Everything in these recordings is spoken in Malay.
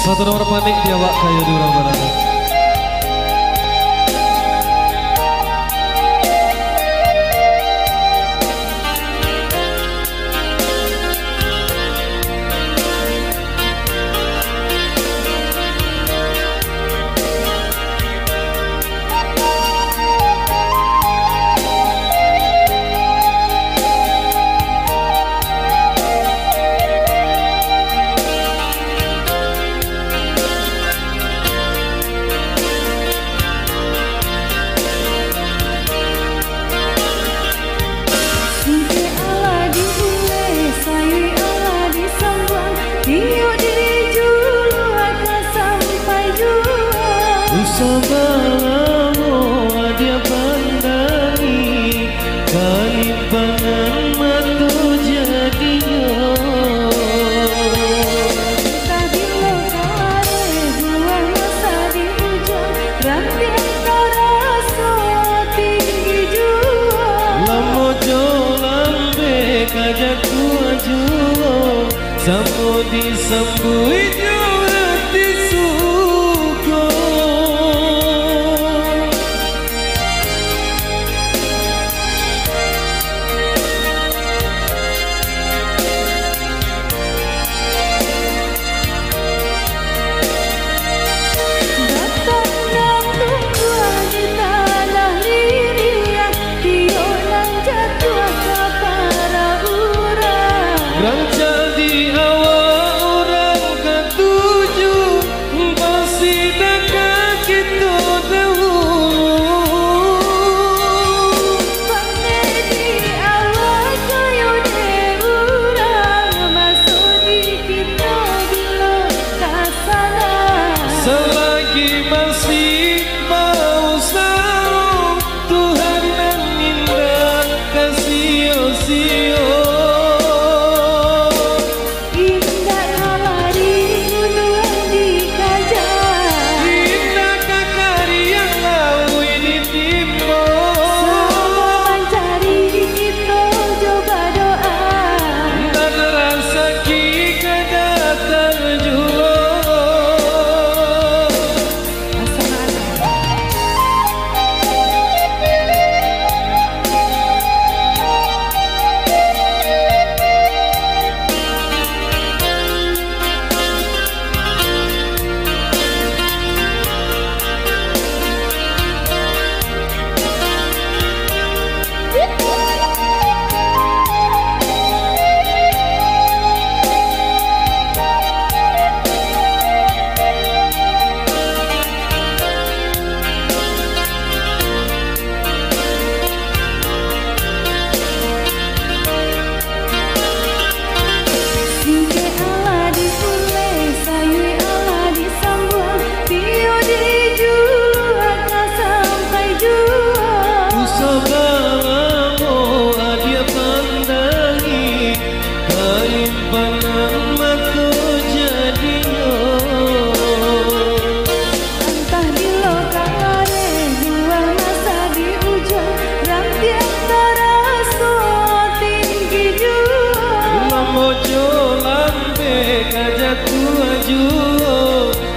Satu nomor panik dia wak kayu di orang barang. Sabalamu dia pandangi kalimpangan matu jadinya. Tadi lo kare buang masa di ujung rampian terasa tinggi jua. Lamo jo lambe kajak tua juo sampo disambui jo hati suko. Rancang di awal orang ketujuh masih dekat kita dahulu. Pandai di awal kayu orang masuk di kita bila tak salah. Selagi masih mau sarung Tuhan dan indah kasih-sio.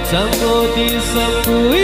Sampo disambui